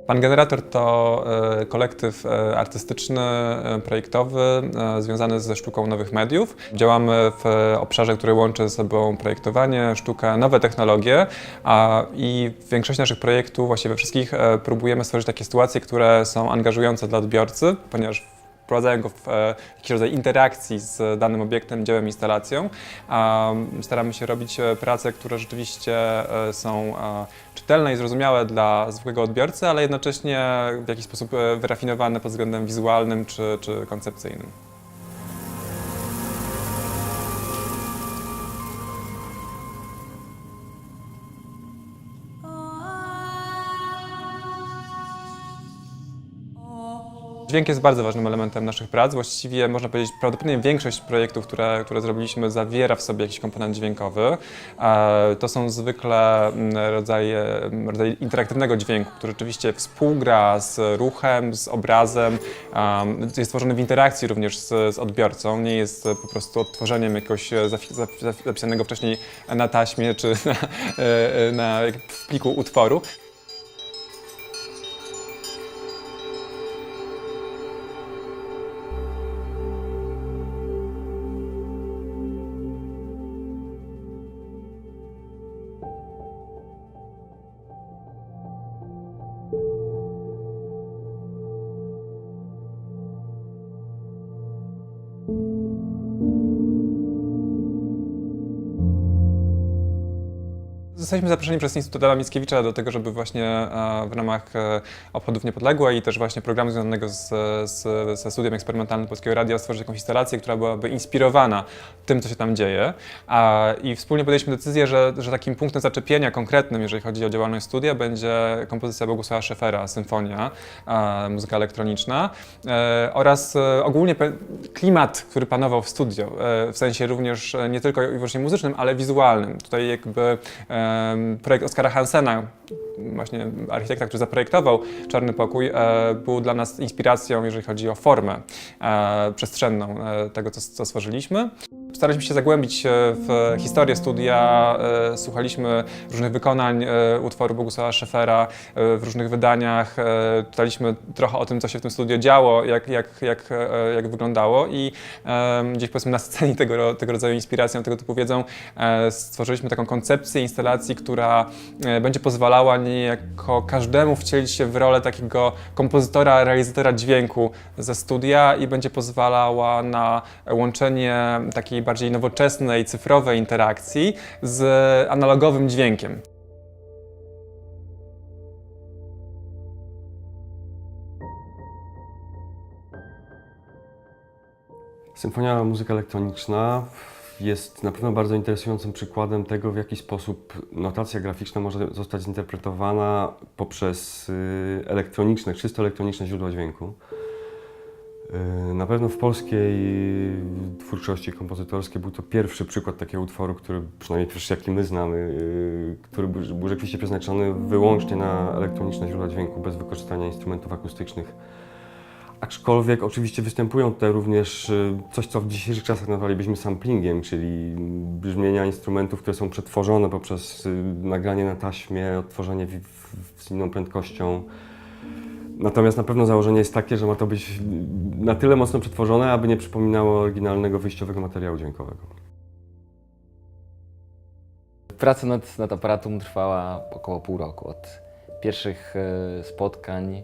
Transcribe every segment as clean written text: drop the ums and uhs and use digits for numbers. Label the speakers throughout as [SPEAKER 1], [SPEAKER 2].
[SPEAKER 1] Pan Generator to kolektyw artystyczny, projektowy, związany ze sztuką nowych mediów. Działamy w obszarze, który łączy ze sobą projektowanie, sztukę, nowe technologie i w większości naszych projektów, właściwie we wszystkich, próbujemy stworzyć takie sytuacje, które są angażujące dla odbiorcy, ponieważ wprowadzają go w jakiś rodzaj interakcji z danym obiektem, dziełem, instalacją. Staramy się robić prace, które rzeczywiście są czytelne i zrozumiałe dla zwykłego odbiorcy, ale jednocześnie w jakiś sposób wyrafinowane pod względem wizualnym czy koncepcyjnym. Dźwięk jest bardzo ważnym elementem naszych prac. Właściwie można powiedzieć, prawdopodobnie większość projektów, które zrobiliśmy, zawiera w sobie jakiś komponent dźwiękowy. To są zwykle rodzaje interaktywnego dźwięku, który rzeczywiście współgra z ruchem, z obrazem. Jest tworzony w interakcji również z odbiorcą. Nie jest po prostu odtworzeniem jakiegoś zapisanego wcześniej na taśmie czy w pliku utworu. Zostaliśmy zaproszeni przez Instytut Adama Mickiewicza do tego, żeby właśnie w ramach obchodów Niepodległej i też właśnie programu związanego ze studiem eksperymentalnym Polskiego Radia stworzyć jakąś instalację, która byłaby inspirowana tym, co się tam dzieje. I wspólnie podjęliśmy decyzję, że takim punktem zaczepienia konkretnym, jeżeli chodzi o działalność studia, będzie kompozycja Bogusława Schaeffera, Symfonia, muzyka elektroniczna oraz ogólnie klimat, który panował w studio, w sensie również nie tylko i wyłącznie muzycznym, ale wizualnym. Tutaj jakby projekt Oskara Hansena, właśnie architekta, który zaprojektował Czarny Pokój, był dla nas inspiracją, jeżeli chodzi o formę przestrzenną tego, co stworzyliśmy. Staraliśmy się zagłębić w historię studia, słuchaliśmy różnych wykonań utworu Bogusława Schaeffera w różnych wydaniach, czytaliśmy trochę o tym, co się w tym studiu działo, jak wyglądało i gdzieś powiedzmy nasyceni tego rodzaju inspiracją, tego typu wiedzą, stworzyliśmy taką koncepcję instalacji, która będzie pozwalała niejako każdemu wcielić się w rolę takiego kompozytora, realizatora dźwięku ze studia i będzie pozwalała na łączenie takiej bardziej nowoczesnej, cyfrowej interakcji z analogowym dźwiękiem.
[SPEAKER 2] Symfonia muzyka elektroniczna jest na pewno bardzo interesującym przykładem tego, w jaki sposób notacja graficzna może zostać zinterpretowana poprzez elektroniczne, czysto elektroniczne źródła dźwięku. Na pewno w polskiej twórczości kompozytorskiej był to pierwszy przykład takiego utworu, który, przynajmniej pierwszy jaki my znamy, który był rzeczywiście przeznaczony wyłącznie na elektroniczne źródła dźwięku, bez wykorzystania instrumentów akustycznych. Aczkolwiek oczywiście występują tutaj również coś, co w dzisiejszych czasach nazwalibyśmy samplingiem, czyli brzmienia instrumentów, które są przetworzone poprzez nagranie na taśmie, odtworzenie z inną prędkością. Natomiast na pewno założenie jest takie, że ma to być na tyle mocno przetworzone, aby nie przypominało oryginalnego wyjściowego materiału dźwiękowego.
[SPEAKER 3] Praca nad aparatem trwała około pół roku. Od pierwszych spotkań,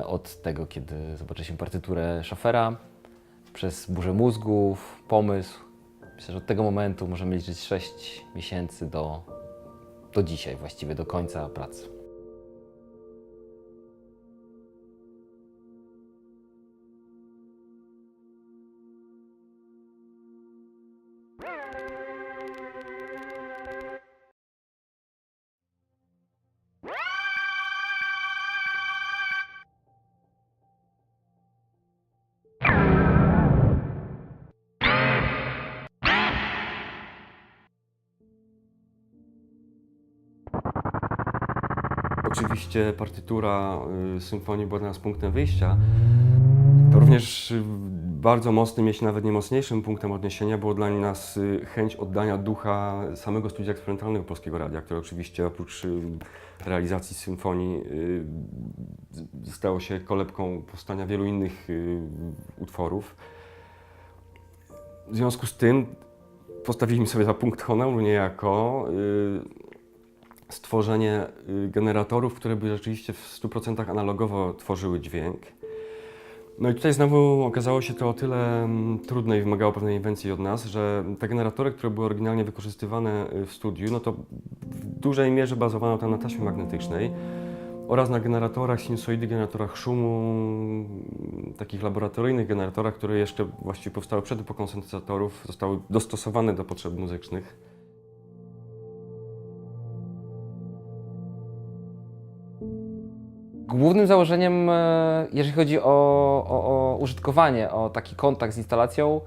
[SPEAKER 3] od tego, kiedy zobaczyliśmy partyturę Schaaffera, przez burzę mózgów, pomysł. Myślę, że od tego momentu możemy liczyć 6 miesięcy do dzisiaj, właściwie do końca pracy.
[SPEAKER 2] Oczywiście partytura symfonii była dla nas punktem wyjścia. To również bardzo mocnym, jeśli nawet nie mocniejszym punktem odniesienia było dla nas chęć oddania ducha samego studia eksperymentalnego Polskiego Radia, które oczywiście oprócz realizacji symfonii stało się kolebką powstania wielu innych utworów. W związku z tym postawiliśmy sobie za punkt honoru niejako stworzenie generatorów, które by rzeczywiście w 100% analogowo tworzyły dźwięk. No i tutaj znowu okazało się to o tyle trudne i wymagało pewnej inwencji od nas, że te generatory, które były oryginalnie wykorzystywane w studiu, no to w dużej mierze bazowano tam na taśmie magnetycznej oraz na generatorach sinusoidy, generatorach szumu, takich laboratoryjnych generatorach, które jeszcze właściwie powstały przed epoką syntezatorów, zostały dostosowane do potrzeb muzycznych.
[SPEAKER 3] Głównym założeniem, jeżeli chodzi o użytkowanie, o taki kontakt z instalacją,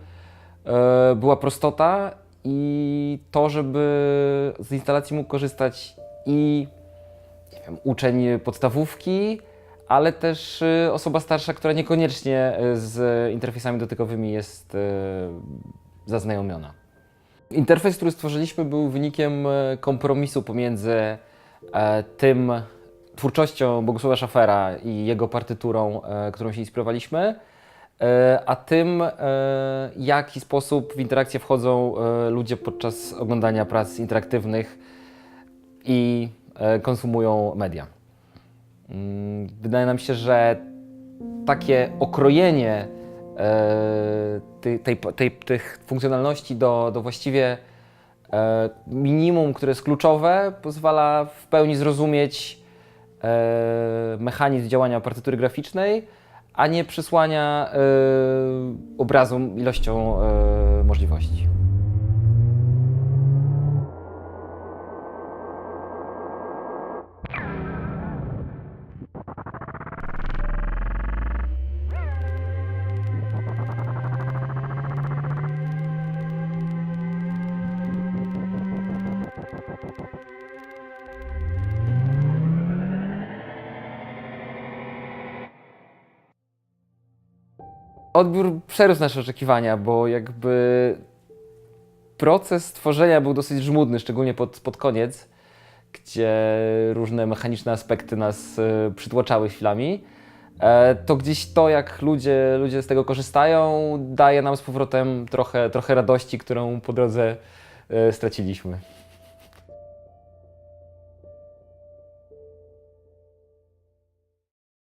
[SPEAKER 3] była prostota i to, żeby z instalacji mógł korzystać i nie wiem, uczeń podstawówki, ale też osoba starsza, która niekoniecznie z interfejsami dotykowymi jest zaznajomiona. Interfejs, który stworzyliśmy, był wynikiem kompromisu pomiędzy tym twórczością Bogusława Schaffera i jego partyturą, którą się inspirowaliśmy, a tym, w jaki sposób w interakcję wchodzą ludzie podczas oglądania prac interaktywnych i konsumują media. Wydaje nam się, że takie okrojenie tych funkcjonalności do właściwie minimum, które jest kluczowe, pozwala w pełni zrozumieć mechanizm działania partytury graficznej, a nie przysłania obrazu ilością możliwości. Odbiór przerósł nasze oczekiwania, bo jakby proces tworzenia był dosyć żmudny, szczególnie pod koniec, gdzie różne mechaniczne aspekty nas przytłaczały chwilami. To gdzieś to, jak ludzie z tego korzystają, daje nam z powrotem trochę radości, którą po drodze straciliśmy.